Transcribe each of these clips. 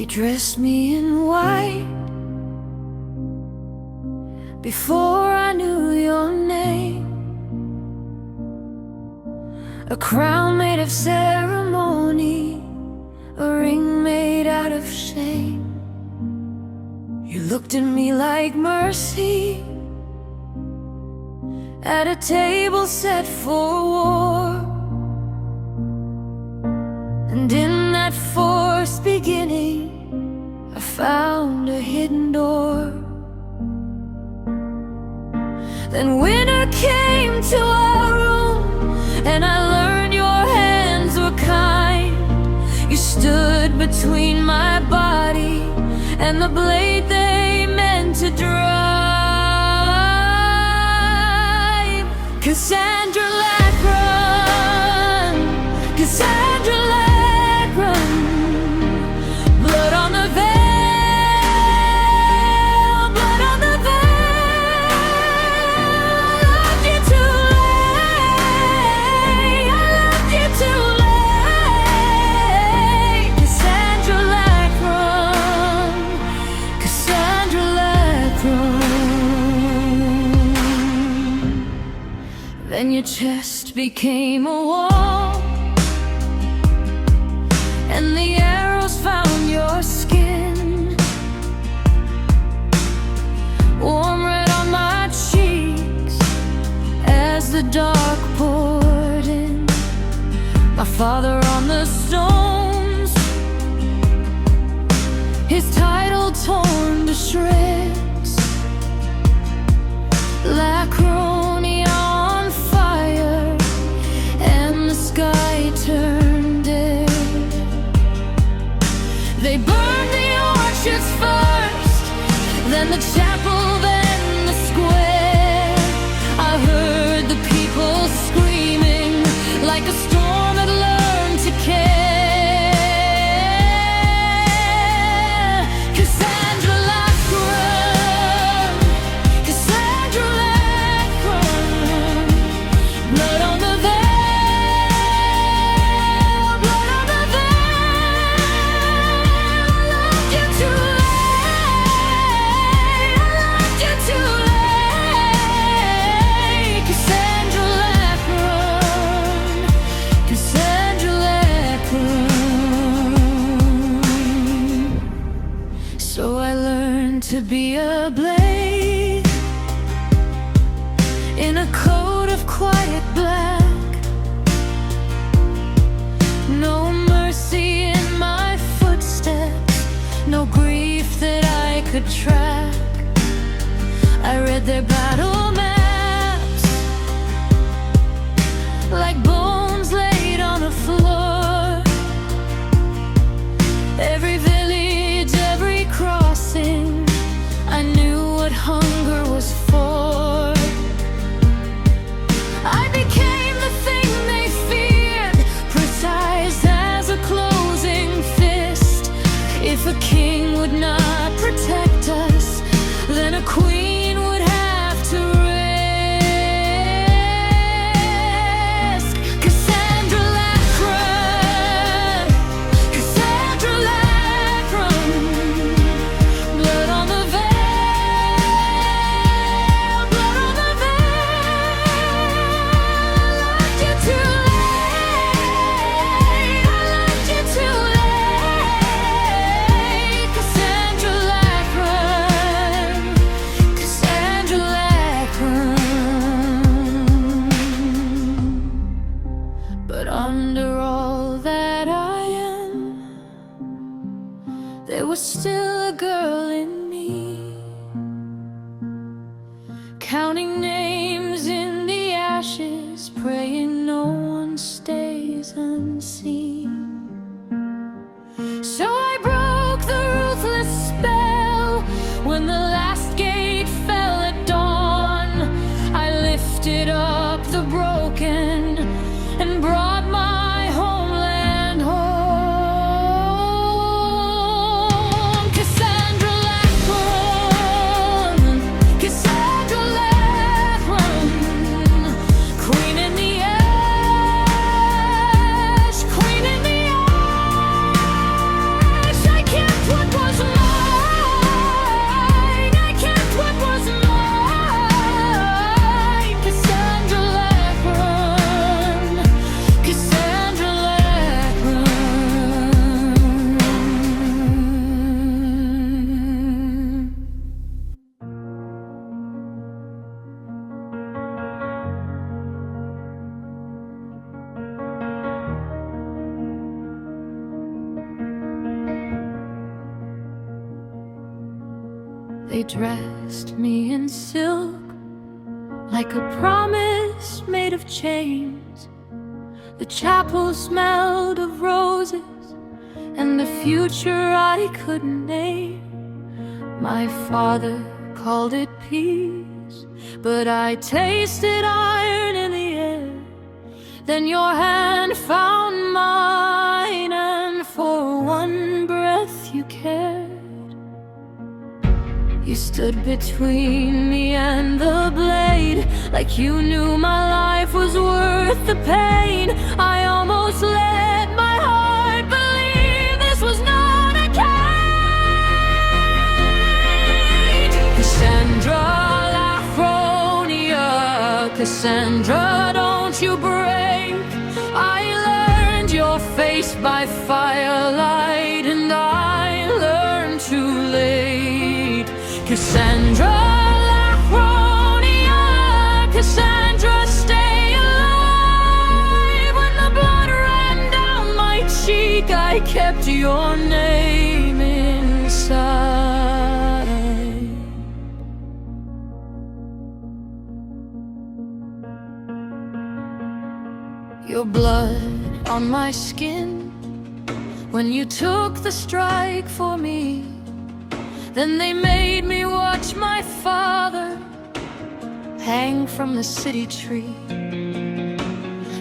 dressed me in white before I knew your name. A crown made of ceremony, a ring made out of shame. You looked at me like mercy at a table set for war. And in that forced beginning, I found a hidden door. Then winter came to our room, and I learned your hands were kind. You stood between my body and the blade they meant to drive. Cassandra Lachron, Cassandra Lachron, blood on the veil, blood on the veil. I loved you too late, I loved you too late. Cassandra Lachron, Cassandra Lachron. Then your chest became a wall, and the arrows found your skin. Warm red on my cheeks as the dark poured in. My father on the stones, his title torn to shreds. Lachronia on fire, and the sky turned dead. They burned the orchards first, then the chapel, then the square. I heard the people screaming like a storm had learned to care. Cassandra Lachron, Cassandra Lachron, blood on the veil, blood on the veil. I loved you too late, I loved you too late. Cassandra Lachron, Cassandra Lachron. So I learned to be a blade in a coat of quiet black. No mercy in my footsteps, no grief that I could track. I read their battle maps like bones laid on a floor. Every village, every crossing, I knew what hunger was for. I became the thing they feared, precise as a closing fist. If a king would not protect us, then a queen would have to risk. Cassandra Lachron, Cassandra Lachron, blood on the veil, blood on the veil. I loved you too late, I loved you too late. Cassandra Lachron, Cassandra Lachron. But under all that I am, there was still a girl in me, counting names in the ashes, praying no one stays unseen. So I broke the ruthless spell when the last gate fell at dawn. I lifted up the broken and brought my homeland home. Cassandra Lachron, Cassandra Lachron. They dressed me in silk, like a promise made of chains. The chapel smelled of roses and the future I couldn't name. My father called it peace, but I tasted iron in the air. Then your hand found mine, and for one breath you cared. You stood between me and the blade, like you knew my life was worth the pain. I almost let my heart believe this was not a cage. Cassandra Lachronia, Cassandra, don't you break. I learned your face by firelight, and I learned too late. Cassandra Lachronia, Cassandra, stay alive. When the blood ran down my cheek, I kept your name inside. Your blood on my skin when you took the strike for me. Then they made me watch my father hang from the city tree.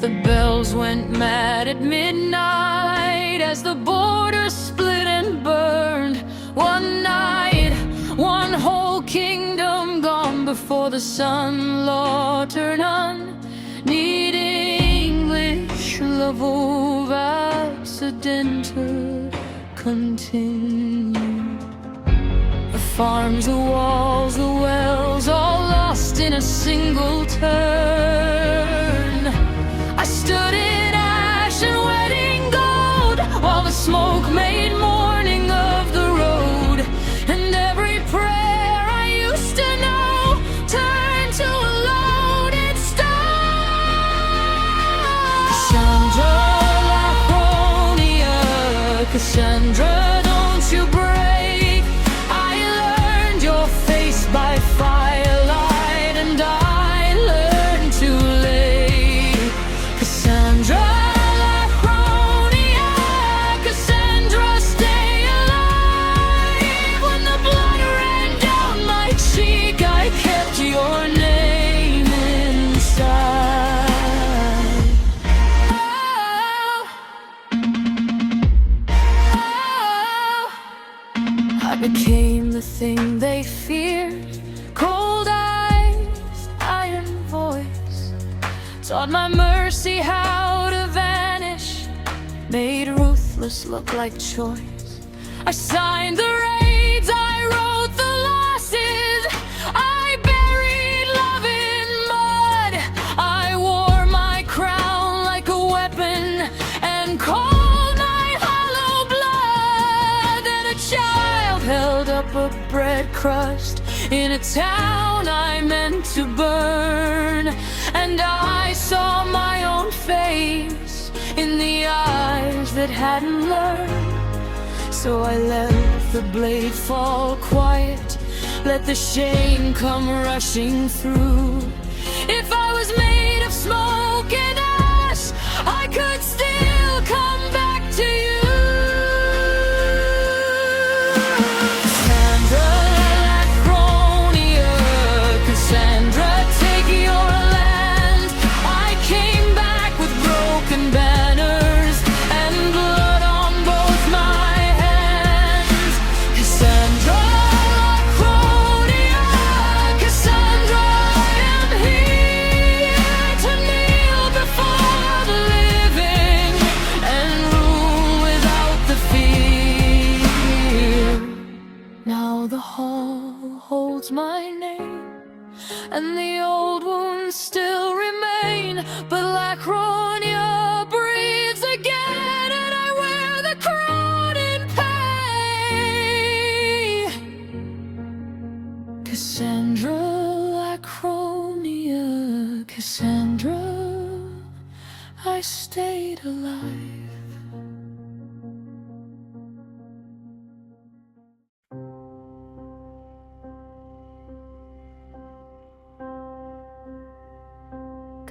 The bells went mad at midnight as the border split and burned. One night, one whole kingdom gone before the sun. Law turned on, need English, love of accidental continue. The farms, the walls, the wells, all lost in a single turn. I stood in ash and wedding gold, while the smoke made mourning of the road. And every prayer I used to know turned to a loaded stone. Cassandra Lachronia, Cassandra, don't you break. By firelight, and I learned too late. Cassandra Lachronia, Cassandra, stay alive. When the blood ran down my cheek, I kept your name inside. I became the thing they feared. Cold eyes, iron voice, taught my mercy how to vanish, made ruthless look like choice. I signed the raids, I wrote the losses, I buried love in mud. I wore my crown like a weapon and called my hollow blood. Then a child held up a bread crust in a town I meant to burn, and I saw my own face in the eyes that hadn't learned. So I let the blade fall quiet, let the shame come rushing through. If I was made of smoke and ash, I could still come back to you. My name, and the old wounds still remain, but Lachronia breathes again, and I wear the crown in pain. Cassandra Lachronia, Cassandra, I stayed alive.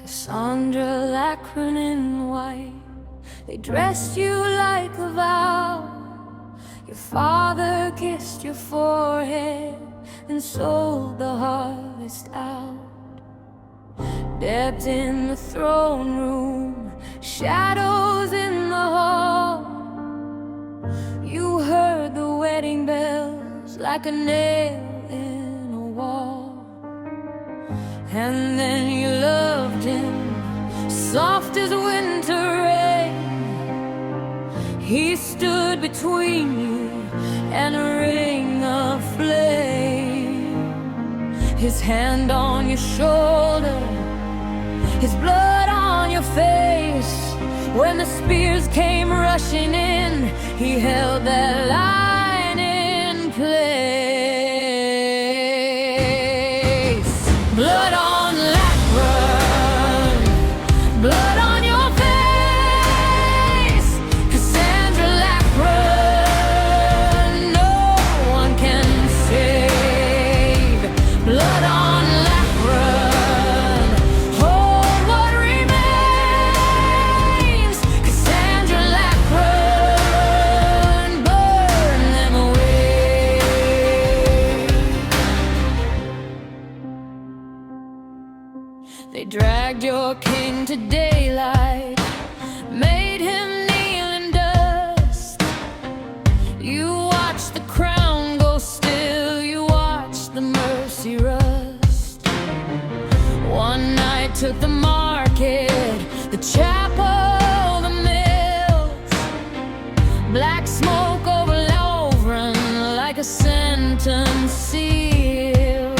Cassandra Lachron in white, they dressed you like a vow. Your father kissed your forehead and sold the harvest out. Debts in the throne room, shadows in the hall. You heard the wedding bells like a nail in a wall. And then you loved him, soft as winter rain. He stood between you and a ring of flame. His hand on your shoulder, his blood on your face. When the spears came rushing in, he held that line in place. Blood on Lachron, blood on your face. Cassandra Lachron, no one can save. Blood on Lachron, hold what remains. Cassandra Lachron, burn them away. They dragged your king to daylight, made him kneel in dust. You watched the crown go still, you watched the mercy rust. One night took the market, the chapel, the mills. Black smoke over Lovren like a sentence sealed.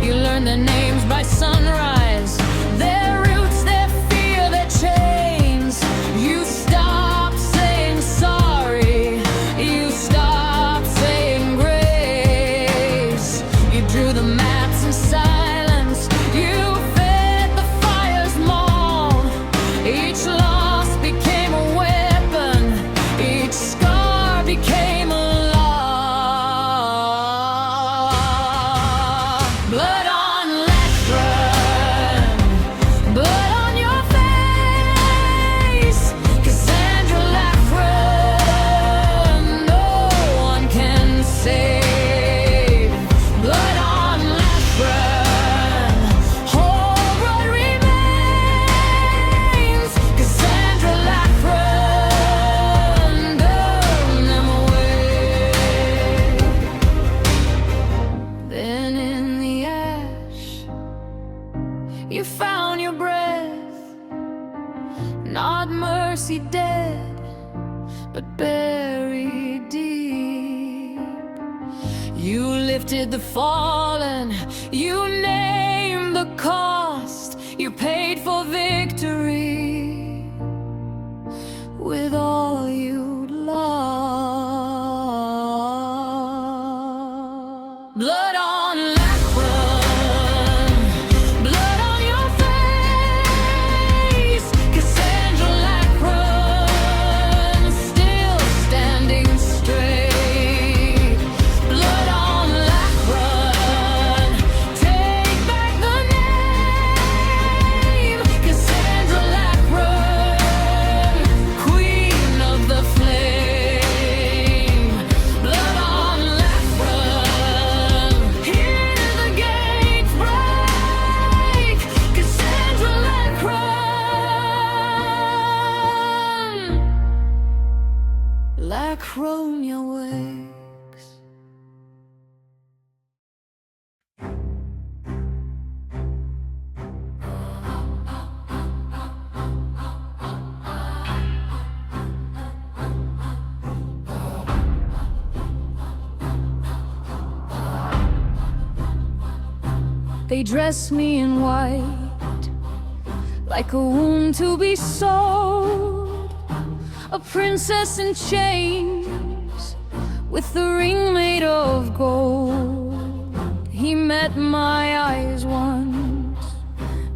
You learned their names by sunrise, their roots, their fear, their chains. You stopped saying sorry, you stopped saying grace. You drew the maps in silence, you fed the fire's maul. Each loss became a weapon, each scar became a law. Blood on Lachron, blood on your face. Cassandra Lachron, no one can save. Blood on Lachron, hold what remains. Cassandra Lachron, burn them away. Then in the ash, you found your breath, not mercy dead, but buried deep. You lifted the fallen, you named the cost, you paid for victory with all you'd lost. Blood on Lachron, blood on your face. Cassandra Lachron, still standing straight. Blood on Lachron, take back the name. Cassandra Lachron, queen of the flame. Blood on Lachron, hear the gates break. Cassandra Lachron, Lachronia wakes. They dress me in white, like a wound to be sold. A princess in chains, with the ring made of gold. He met my eyes once,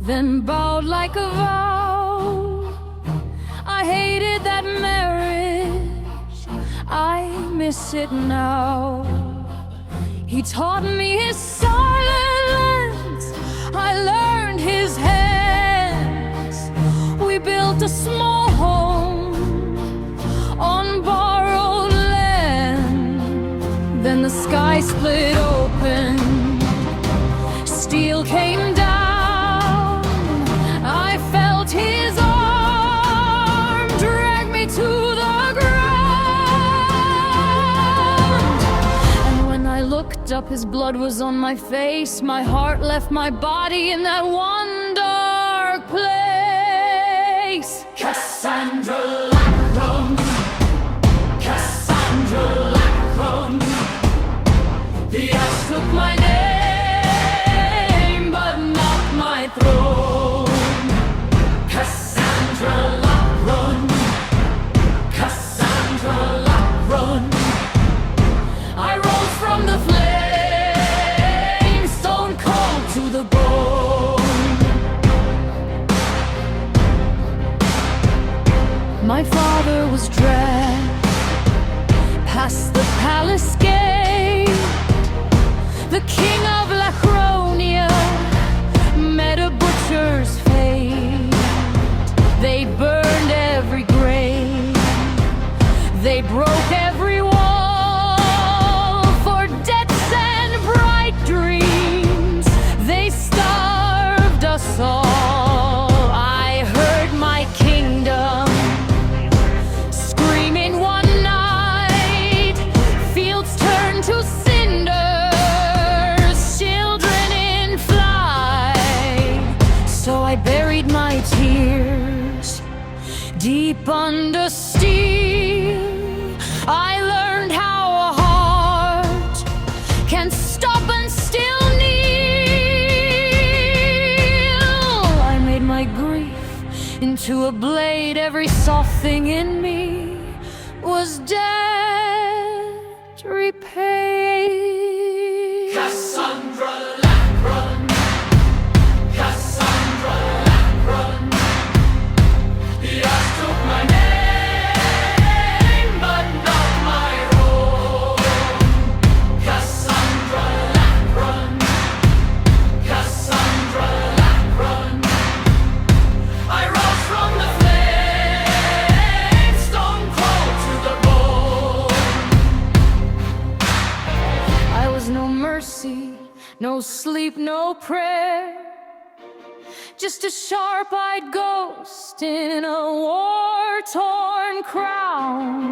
then bowed like a vow. I hated that marriage, I miss it now. He taught me his silence, I learned his hand. built a small home on borrowed land. Then the sky split open, steel came down. I felt his arm drag me to the ground. And when I looked up, his blood was on my face. My heart left my body in that one dark place. Cassandra Lachron, Cassandra Lachron. The axe took my name, but not my throne. Cassandra Lachron, Cassandra Lachron. I rose from the flames, stone cold to the bone. My father was dragged past the palace gate. The king of Lachronia met a butcher's fate. They burned every grave, they broke every wall for debts and bright dreams. They starved us all. I heard my kingdom screaming one night. Fields turned to cinders, children in flight. So I buried my tears deep under steel. I learned how a heart can stop and still kneel. I made my grief into a blade. Every soft thing in me was debt repaid. Cassandra Lachron, Cassandra Lachron. The axe took my name, but not my role. Cassandra Lachron, Cassandra Lachron. I rose from the flames, stone cold to the bone. I was no mercy, no sleep, no prayer, just a sharp-eyed ghost in a war-torn crown.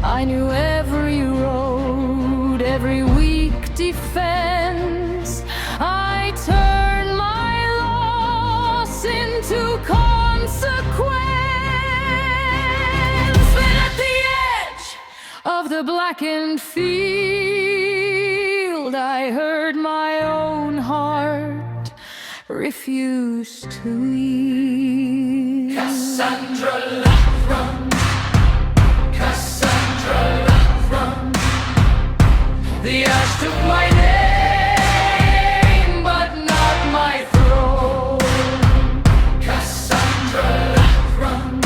I knew every road, every weak defense. I turned my loss into consequence. But at the edge of the blackened field, I heard my own heart refuse to yield. Cassandra Lachron, Cassandra Lachron. The axe took my name, but not my throne. Cassandra Lachron,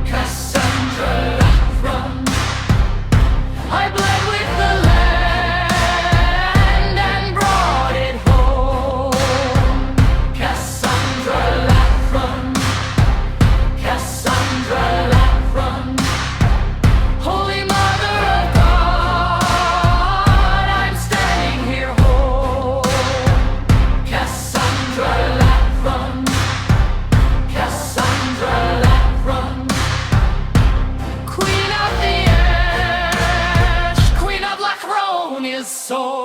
Cassandra Lachron. I bled with the land and brought it home. Cassandra Lachron, Cassandra Lachron. Holy Mother of God, I'm standing here whole. Cassandra Lachron, Cassandra Lachron. Queen of the ash, Queen of Lachronia's soul.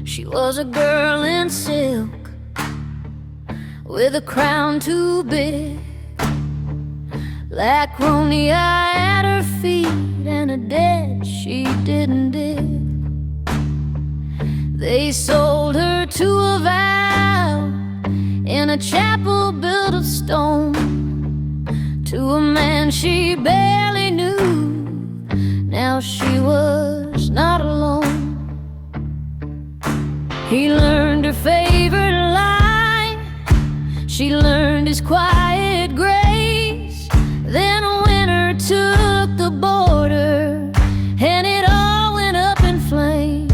She was a girl in silk with a crown too big, Lachronia at her feet, and a debt she didn't dig. They sold her to a vow in a chapel built of stone, to a man she barely knew. Now she was not alone. He learned her favorite line, she learned his quiet grace. Then a winter took the border, and it all went up in flames.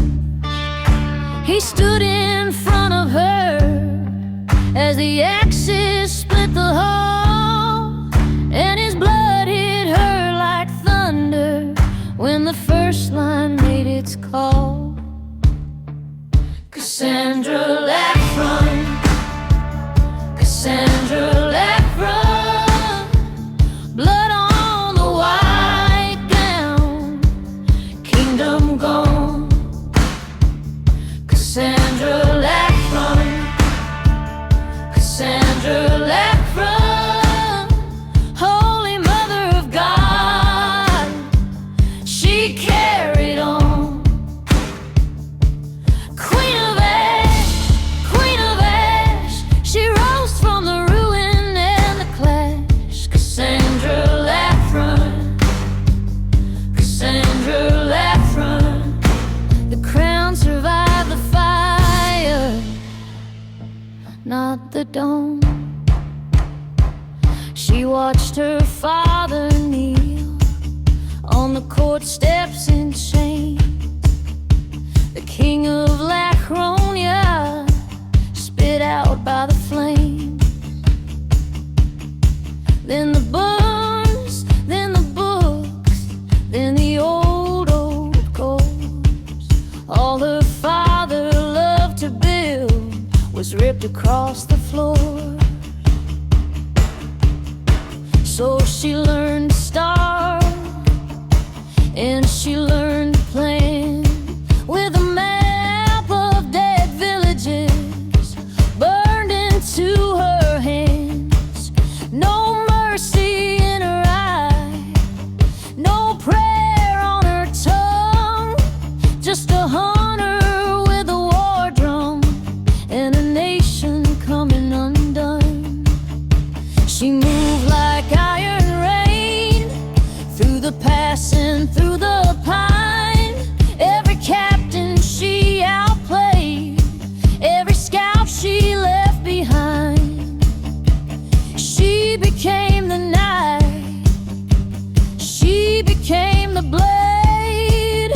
He stood in front of her as the axes split the hull, and his blood hit her like thunder when the first line made its call. Cassandra Lachron, Cassandra Lachron, blood on the white gown, kingdom gone. Cassandra Lachron, Cassandra Lachron, Holy Mother of God, she carried on. Queen of Ash, she rose from the ruin and the clash. Cassandra Lachron, Cassandra Lachron, the crown survived the fire, not the dawn. She watched her father kneel on the court steps in shame. The king of Lachronia spit out by the flame. Then the bones, then the books, then the old codes. All her father loved to build was ripped across the floor. So she learned to starve, and she learned to plan with a map of dead villages burned into her hands. No mercy in her eye, no prayer on her tongue, just a hunter with a war drum and a nation coming undone. She moved like iron rain through the pass and through the pine. Every captain she outplayed, every scout she left behind. She became the knife, she became the blade,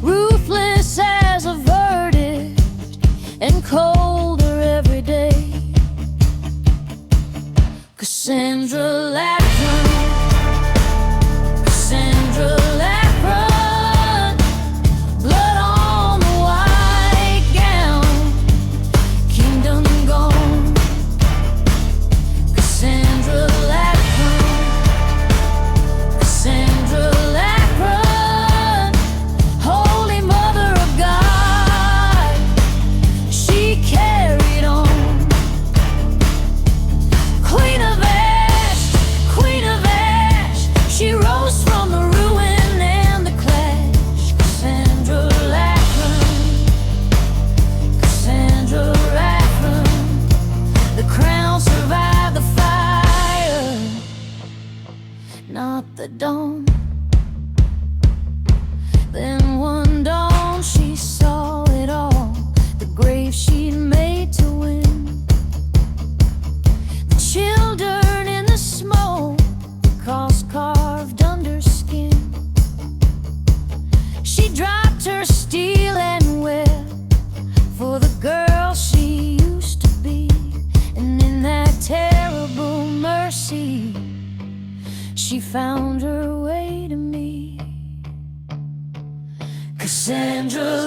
ruthless as a verdict and colder every day. Cassandra Lachron, Cassandra Lachron, blood on the white gown, kingdom gone. Cassandra Lachron, Cassandra Lachron, Holy Mother of God, she carried on. Queen of Ash, she rose from the ruin and the clash. Cassandra Lachron, Cassandra Lachron, the crown survived the fire, not the dawn. Then one dawn she saw it all, the grave she'd made to win. The children in the smoke, the cross carved under skin. She dropped her steel and wept for the girl she used to be. And in that terrible mercy, she found her way to me. Cassandra